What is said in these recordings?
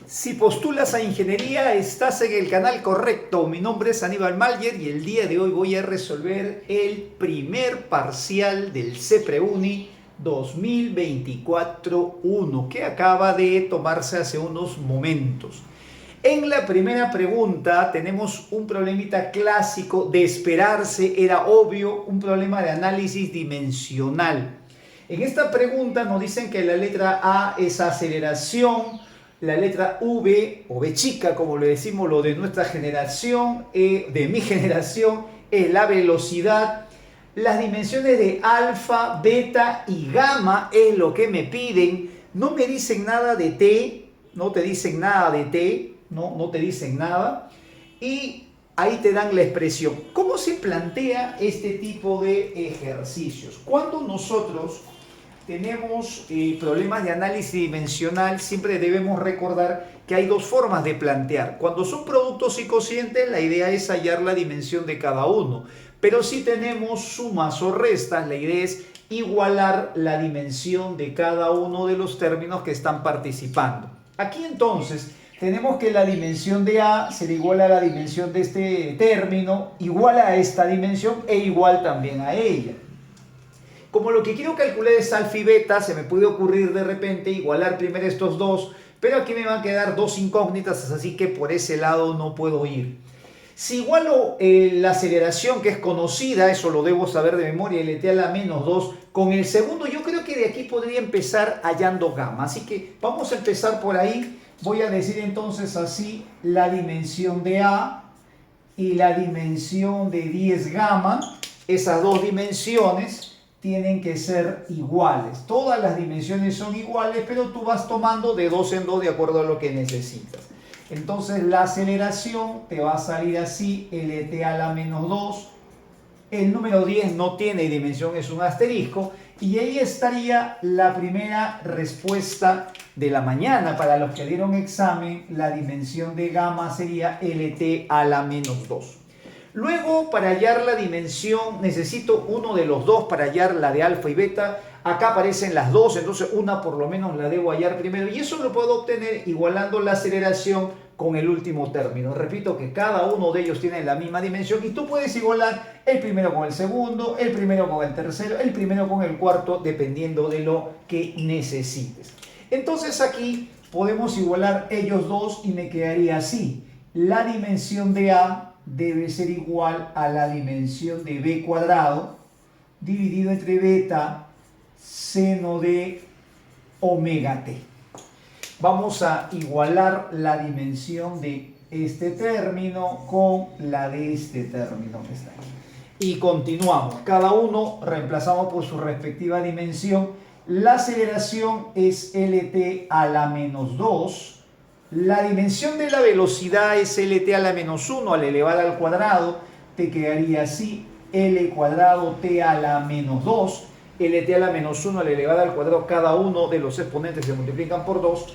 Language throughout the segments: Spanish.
Si postulas a ingeniería, estás en el canal correcto. Mi nombre es Aníbal Malyer y el día de hoy voy a resolver el primer parcial del CEPREUNI 2024-1 que acaba de tomarse hace unos momentos. En la primera pregunta tenemos un problemita clásico de esperarse, era obvio, un problema de análisis dimensional. En esta pregunta nos dicen que la letra A es aceleración, la letra V o V chica, como le decimos lo de nuestra generación, de mi generación, es la velocidad. Las dimensiones de alfa, beta y gamma es lo que me piden. No me dicen nada de T, no te dicen nada de T, no te dicen nada. Y ahí te dan la expresión. ¿Cómo se plantea este tipo de ejercicios? Cuando nosotros tenemos problemas de análisis dimensional, siempre debemos recordar que hay dos formas de plantear. Cuando son productos y cocientes, la idea es hallar la dimensión de cada uno. Pero si tenemos sumas o restas, la idea es igualar la dimensión de cada uno de los términos que están participando. Aquí entonces tenemos que la dimensión de A será igual a la dimensión de este término, igual a esta dimensión e igual también a ella. Como lo que quiero calcular es alfa y beta, se me puede ocurrir de repente igualar primero estos dos, pero aquí me van a quedar dos incógnitas, así que por ese lado no puedo ir. Si igualo la aceleración, que es conocida, eso lo debo saber de memoria, LT a la menos 2, con el segundo, yo creo que de aquí podría empezar hallando gamma. Así que vamos a empezar por ahí. Voy a decir entonces así, la dimensión de A y la dimensión de 10 gamma, esas dos dimensiones tienen que ser iguales. Todas las dimensiones son iguales, pero tú vas tomando de dos en dos de acuerdo a lo que necesitas. Entonces la aceleración te va a salir así, LT a la menos 2. El número 10 no tiene dimensión, es un asterisco. Y ahí estaría la primera respuesta de la mañana. Para los que dieron examen, la dimensión de gamma sería LT a la menos 2. Luego, para hallar la dimensión, necesito uno de los dos para hallar la de alfa y beta. Acá aparecen las dos, entonces una por lo menos la debo hallar primero. Y eso lo puedo obtener igualando la aceleración con el último término. Repito que cada uno de ellos tiene la misma dimensión y tú puedes igualar el primero con el segundo, el primero con el tercero, el primero con el cuarto, dependiendo de lo que necesites. Entonces aquí podemos igualar ellos dos y me quedaría así. La dimensión de A debe ser igual a la dimensión de b cuadrado dividido entre beta seno de omega t. Vamos a igualar la dimensión de este término con la de este término que está aquí. Y continuamos. Cada uno reemplazamos por su respectiva dimensión. La aceleración es LT a la menos 2. La dimensión de la velocidad es LT a la menos 1 al elevar al cuadrado. Te quedaría así, L cuadrado T a la menos 2. LT a la menos 1 al elevar al cuadrado, cada uno de los exponentes se multiplican por 2.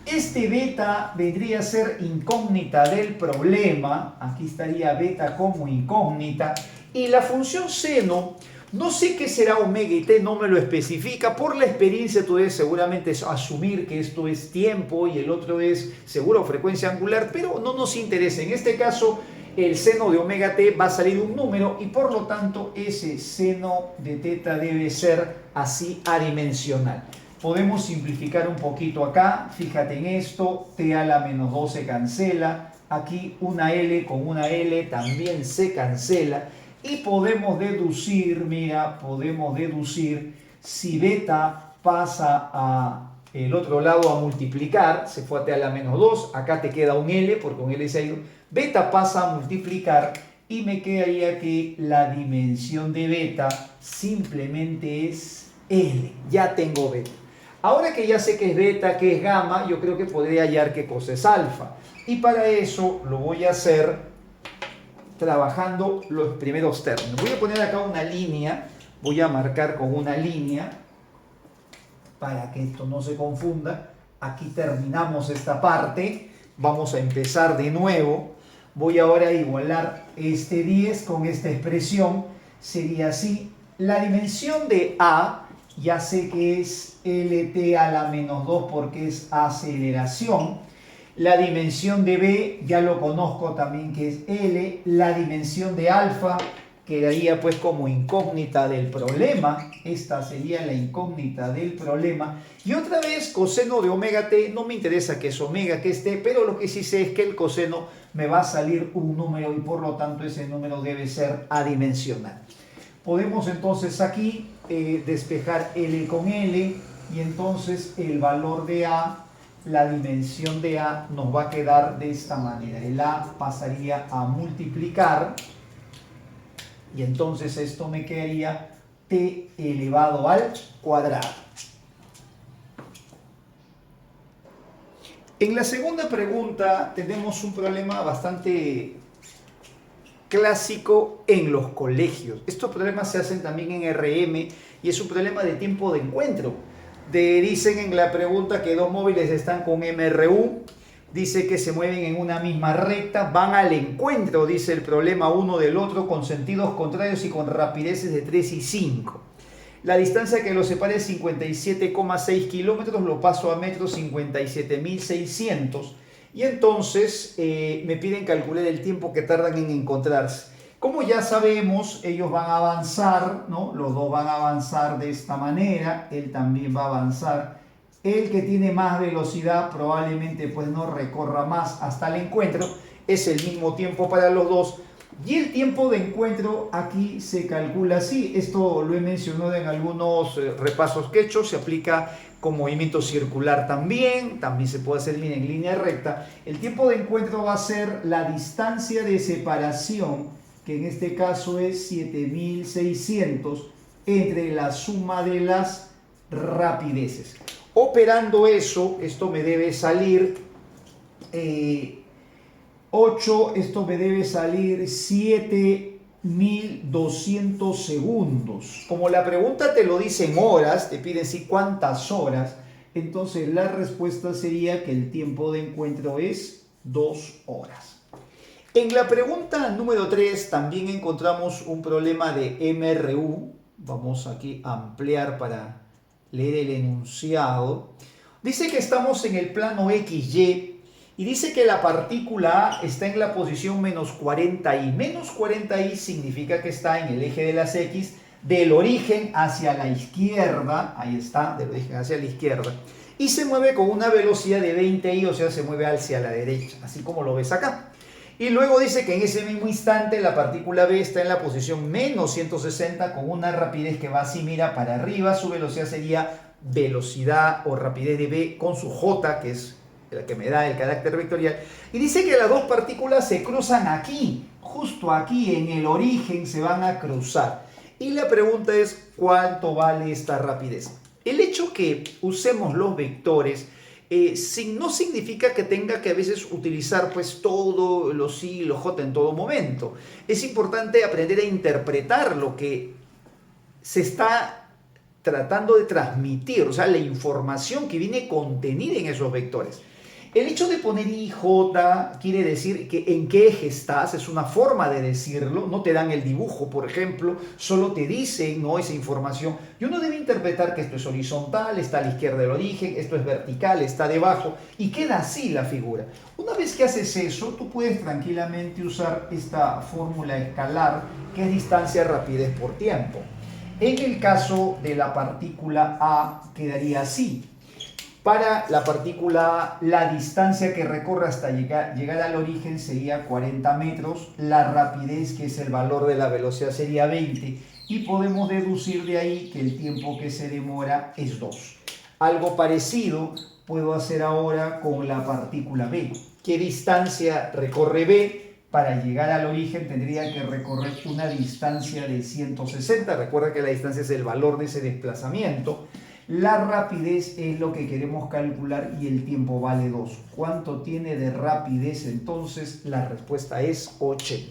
Este beta vendría a ser incógnita del problema. Aquí estaría beta como incógnita. Y la función seno, no sé qué será omega y t, no me lo especifica. Por la experiencia tú debes seguramente asumir que esto es tiempo y el otro es seguro frecuencia angular, pero no nos interesa. En este caso, el seno de omega t va a salir un número y por lo tanto ese seno de teta debe ser así adimensional. Podemos simplificar un poquito acá. Fíjate en esto, t a la menos 2 se cancela. Aquí una L con una L también se cancela. Y podemos deducir, mira, podemos deducir si beta pasa a el otro lado a multiplicar, se fue a t a la menos 2, acá te queda un L porque un L se ha ido, beta pasa a multiplicar y me quedaría que la dimensión de beta simplemente es L, ya tengo beta. Ahora que ya sé que es beta, que es gamma, yo creo que podría hallar qué cosa es alfa. Y para eso lo voy a hacer trabajando los primeros términos. Voy a poner acá una línea, voy a marcar con una línea para que esto no se confunda. Aquí terminamos esta parte, vamos a empezar de nuevo. Voy ahora a igualar este 10 con esta expresión, sería así. La dimensión de A, ya sé que es LT a la menos 2 porque es aceleración. La dimensión de B ya lo conozco también que es L. La dimensión de alfa quedaría pues como incógnita del problema. Esta sería la incógnita del problema. Y otra vez coseno de omega t, no me interesa que es omega, que es t, pero lo que sí sé es que el coseno me va a salir un número y por lo tanto ese número debe ser adimensional. Podemos entonces aquí despejar L con L y entonces el valor de A, la dimensión de A nos va a quedar de esta manera. El A pasaría a multiplicar y entonces esto me quedaría t elevado al cuadrado. En la segunda pregunta tenemos un problema bastante clásico en los colegios. Estos problemas se hacen también en RM y es un problema de tiempo de encuentro. Dicen en la pregunta que dos móviles están con MRU, dice que se mueven en una misma recta, van al encuentro, dice el problema uno del otro, con sentidos contrarios y con rapideces de 3 y 5. La distancia que los separa es 57,6 kilómetros, lo paso a metros, 57.600. Y entonces me piden calcular el tiempo que tardan en encontrarse. Como ya sabemos, ellos van a avanzar, ¿no? Los dos van a avanzar de esta manera, él también va a avanzar. El que tiene más velocidad probablemente pues no recorra más hasta el encuentro, es el mismo tiempo para los dos. Y el tiempo de encuentro aquí se calcula así, esto lo he mencionado en algunos repasos que he hecho, se aplica con movimiento circular también se puede hacer en línea recta. El tiempo de encuentro va a ser la distancia de separación, que en este caso es 7600, entre la suma de las rapideces. Operando eso, esto me debe salir 8, esto me debe salir 7200 segundos. Como la pregunta te lo dice en horas, te piden si cuántas horas, entonces la respuesta sería que el tiempo de encuentro es 2 horas. En la pregunta número 3 también encontramos un problema de MRU. Vamos aquí a ampliar para leer el enunciado. Dice que estamos en el plano XY y dice que la partícula A está en la posición menos 40i. Menos 40i significa que está en el eje de las X del origen hacia la izquierda. Ahí está, del origen hacia la izquierda. Y se mueve con una velocidad de 20i, o sea, se mueve hacia la derecha, así como lo ves acá. Y luego dice que en ese mismo instante la partícula B está en la posición menos 160 con una rapidez que va así, mira, para arriba. Su velocidad sería velocidad o rapidez de B con su J, que es la que me da el carácter vectorial. Y dice que las dos partículas se cruzan aquí, justo aquí en el origen se van a cruzar. Y la pregunta es, ¿cuánto vale esta rapidez? El hecho que usemos los vectores no significa que tenga que a veces utilizar pues todo los i y los j en todo momento. Es importante aprender a interpretar lo que se está tratando de transmitir, o sea, la información que viene contenida en esos vectores. El hecho de poner i, j quiere decir que en qué eje estás, es una forma de decirlo, no te dan el dibujo, por ejemplo, solo te dicen, ¿no?, esa información, y uno debe interpretar que esto es horizontal, está a la izquierda del origen, esto es vertical, está debajo, y queda así la figura. Una vez que haces eso, tú puedes tranquilamente usar esta fórmula escalar, que es distancia, rapidez por tiempo. En el caso de la partícula A, quedaría así. Para la partícula A, la distancia que recorre hasta llegar al origen sería 40 metros. La rapidez, que es el valor de la velocidad, sería 20. Y podemos deducir de ahí que el tiempo que se demora es 2. Algo parecido puedo hacer ahora con la partícula B. ¿Qué distancia recorre B? Para llegar al origen tendría que recorrer una distancia de 160. Recuerda que la distancia es el valor de ese desplazamiento. La rapidez es lo que queremos calcular y el tiempo vale 2. ¿Cuánto tiene de rapidez entonces? La respuesta es 80.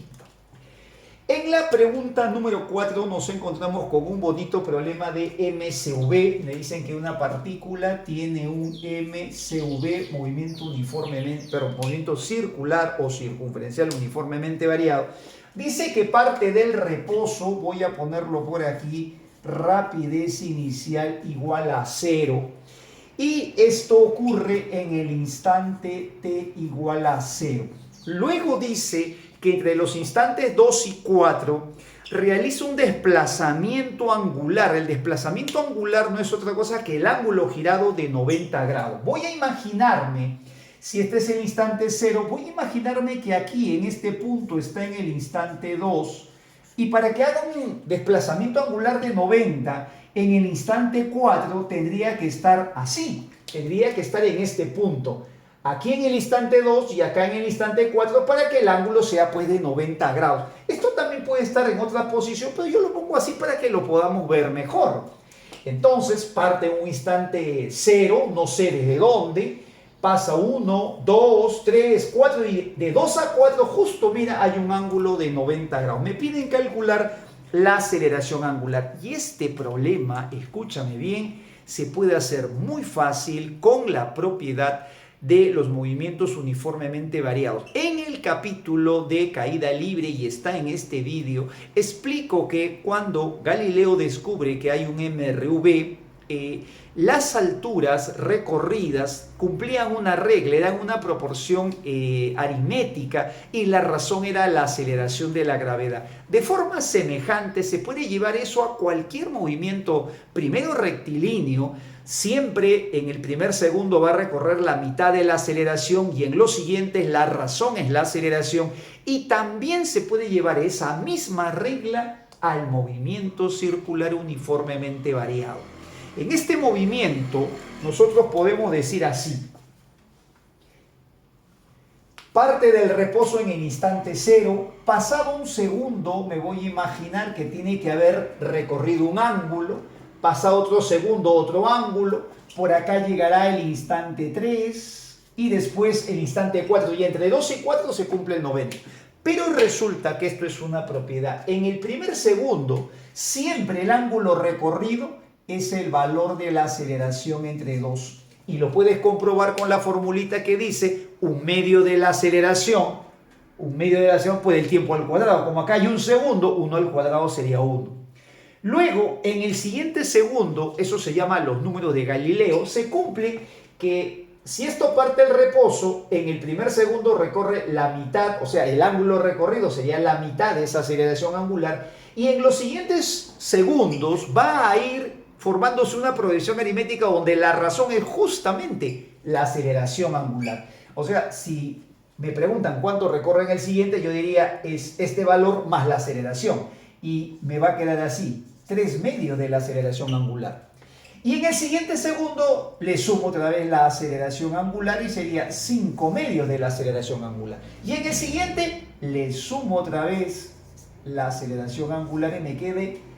En la pregunta número 4 nos encontramos con un bonito problema de MCV. Me dicen que una partícula tiene un MCV, movimiento circular o circunferencial uniformemente variado. Dice que parte del reposo, voy a ponerlo por aquí, rapidez inicial igual a 0. Y esto ocurre en el instante t igual a 0. Luego dice que entre los instantes 2 y 4 realiza un desplazamiento angular. El desplazamiento angular no es otra cosa que el ángulo girado de 90 grados. Voy a imaginarme, si este es el instante 0, voy a imaginarme que aquí en este punto está en el instante 2, y para que haga un desplazamiento angular de 90, en el instante 4 tendría que estar así, tendría que estar en este punto, aquí en el instante 2 y acá en el instante 4, para que el ángulo sea pues de 90 grados. Esto también puede estar en otra posición, pero yo lo pongo así para que lo podamos ver mejor. Entonces parte un instante 0, no sé desde dónde, pasa 1, 2, 3, 4 y de 2 a 4 justo, mira, hay un ángulo de 90 grados. Me piden calcular la aceleración angular. Y este problema, escúchame bien, se puede hacer muy fácil con la propiedad de los movimientos uniformemente variados. En el capítulo de caída libre, y está en este vídeo, explico que cuando Galileo descubre que hay un MRV, las alturas recorridas cumplían una regla, eran una proporción aritmética, y la razón era la aceleración de la gravedad. De forma semejante se puede llevar eso a cualquier movimiento, primero rectilíneo, siempre en el primer segundo va a recorrer la mitad de la aceleración, y en los siguientes la razón es la aceleración, y también se puede llevar esa misma regla al movimiento circular uniformemente variado. En este movimiento nosotros podemos decir así: parte del reposo en el instante 0, pasado un segundo me voy a imaginar que tiene que haber recorrido un ángulo, pasado otro segundo otro ángulo, por acá llegará el instante 3 y después el instante 4, y entre 2 y 4 se cumple el 90. Pero resulta que esto es una propiedad. En el primer segundo siempre el ángulo recorrido es el valor de la aceleración entre 2. Y lo puedes comprobar con la formulita que dice un medio de la aceleración pues el tiempo al cuadrado. Como acá hay un segundo, 1 al cuadrado sería 1. Luego, en el siguiente segundo, eso se llama los números de Galileo, se cumple que si esto parte del reposo, en el primer segundo recorre la mitad, o sea, el ángulo recorrido sería la mitad de esa aceleración angular, y en los siguientes segundos va a ir formándose una progresión aritmética donde la razón es justamente la aceleración angular. O sea, si me preguntan cuánto recorre en el siguiente, yo diría es este valor más la aceleración, y me va a quedar así, 3 medios de la aceleración angular. Y en el siguiente segundo le sumo otra vez la aceleración angular y sería 5 medios de la aceleración angular. Y en el siguiente le sumo otra vez la aceleración angular y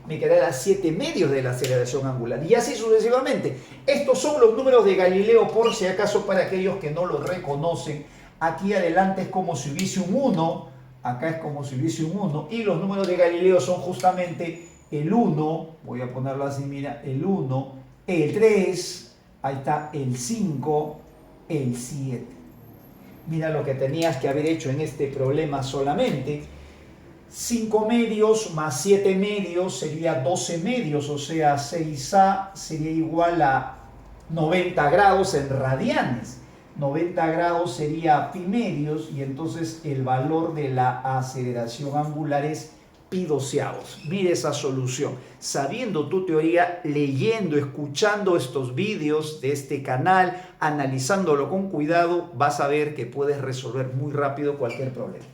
me quedará 7 medios de la aceleración angular, y así sucesivamente. Estos son los números de Galileo, por si acaso, para aquellos que no los reconocen. Aquí adelante es como si hubiese un 1, acá es como si hubiese un 1, y los números de Galileo son justamente el 1, voy a ponerlo así, mira, el 1, el 3, ahí está el 5, el 7. Mira lo que tenías que haber hecho en este problema solamente. 5 medios más 7 medios sería 12 medios, o sea, 6A sería igual a 90 grados en radianes. 90 grados sería pi medios, y entonces el valor de la aceleración angular es pi doceavos. Mire esa solución. Sabiendo tu teoría, leyendo, escuchando estos vídeos de este canal, analizándolo con cuidado, vas a ver que puedes resolver muy rápido cualquier problema.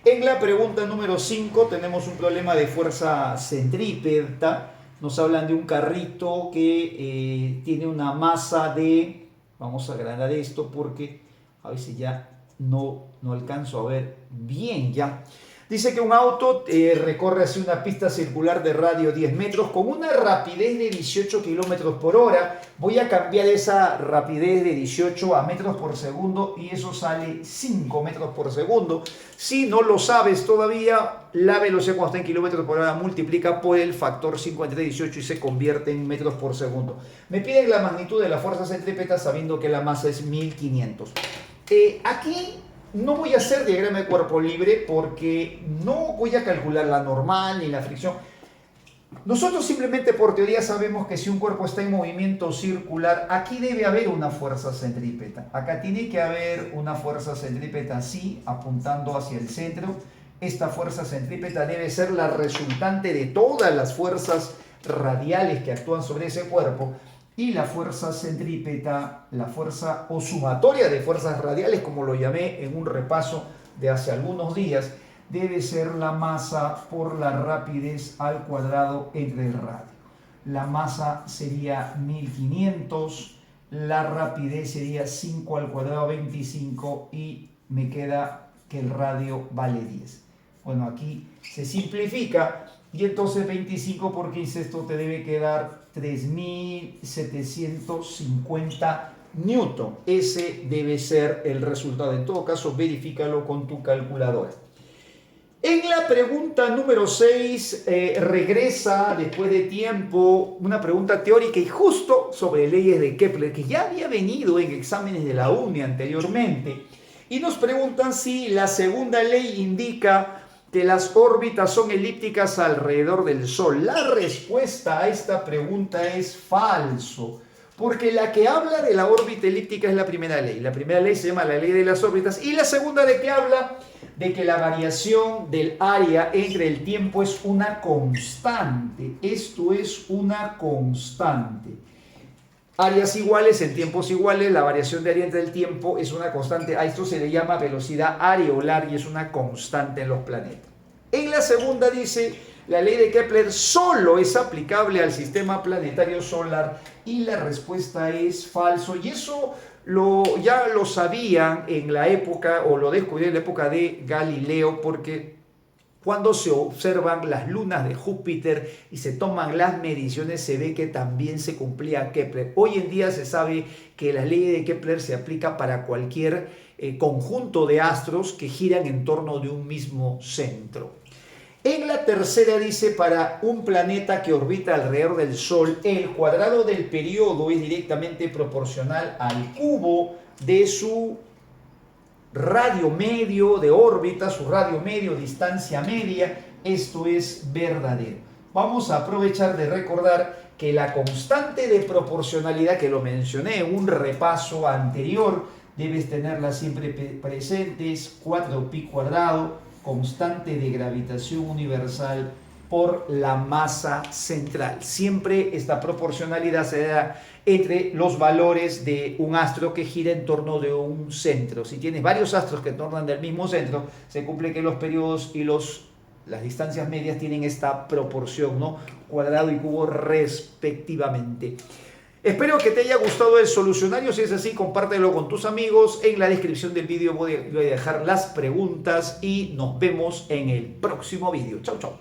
En la pregunta número 5 tenemos un problema de fuerza centrípeta. Nos hablan de un carrito que tiene una masa de... Vamos a agrandar esto porque a veces ya no alcanzo a ver bien ya. Dice que un auto recorre así una pista circular de radio 10 metros con una rapidez de 18 kilómetros por hora. Voy a cambiar esa rapidez de 18 a metros por segundo y eso sale 5 metros por segundo. Si no lo sabes todavía, la velocidad cuando está en kilómetros por hora multiplica por el factor 5 entre 18 y se convierte en metros por segundo. Me piden la magnitud de la fuerza centrípeta sabiendo que la masa es 1500. Aquí no voy a hacer diagrama de cuerpo libre porque no voy a calcular la normal ni la fricción. Nosotros simplemente por teoría sabemos que si un cuerpo está en movimiento circular, aquí debe haber una fuerza centrípeta. Acá tiene que haber una fuerza centrípeta así, apuntando hacia el centro. Esta fuerza centrípeta debe ser la resultante de todas las fuerzas radiales que actúan sobre ese cuerpo. Y la fuerza centrípeta, la fuerza o sumatoria de fuerzas radiales, como lo llamé en un repaso de hace algunos días, debe ser la masa por la rapidez al cuadrado entre el radio. La masa sería 1500, la rapidez sería 5 al cuadrado 25 y me queda que el radio vale 10. Bueno, aquí se simplifica y entonces 25 por 15 esto te debe quedar 3750 newton. Ese debe ser el resultado. En todo caso, verifícalo con tu calculadora. En la pregunta número 6 regresa después de tiempo una pregunta teórica y justo sobre leyes de Kepler, que ya había venido en exámenes de la UNI anteriormente. Y nos preguntan si la segunda ley indica que las órbitas son elípticas alrededor del Sol. La respuesta a esta pregunta es falso, porque la que habla de la órbita elíptica es la primera ley. La primera ley se llama la ley de las órbitas y la segunda de que habla de que la variación del área entre el tiempo es una constante. Esto es una constante. Áreas iguales en tiempos iguales, la variación de área entre el tiempo es una constante. A esto se le llama velocidad areolar y es una constante en los planetas. En la segunda dice, la ley de Kepler solo es aplicable al sistema planetario solar y la respuesta es falso. Y eso ya lo sabían en la época, o lo descubrieron en la época de Galileo, porque cuando se observan las lunas de Júpiter y se toman las mediciones, se ve que también se cumplía Kepler. Hoy en día se sabe que la ley de Kepler se aplica para cualquier conjunto de astros que giran en torno de un mismo centro. En la tercera dice, para un planeta que orbita alrededor del Sol, el cuadrado del periodo es directamente proporcional al cubo de su radio medio de órbita, su radio medio, distancia media. Esto es verdadero. Vamos a aprovechar de recordar que la constante de proporcionalidad, que lo mencioné en un repaso anterior, debes tenerla siempre presente, es 4pi cuadrado, constante de gravitación universal por la masa central. Siempre esta proporcionalidad se da entre los valores de un astro que gira en torno de un centro. Si tienes varios astros que tornan del mismo centro, se cumple que los periodos y las distancias medias tienen esta proporción, ¿no? Cuadrado y cubo respectivamente. Espero que te haya gustado el solucionario. Si es así, compártelo con tus amigos. En la descripción del vídeo voy a dejar las preguntas y nos vemos en el próximo vídeo. Chau, chau.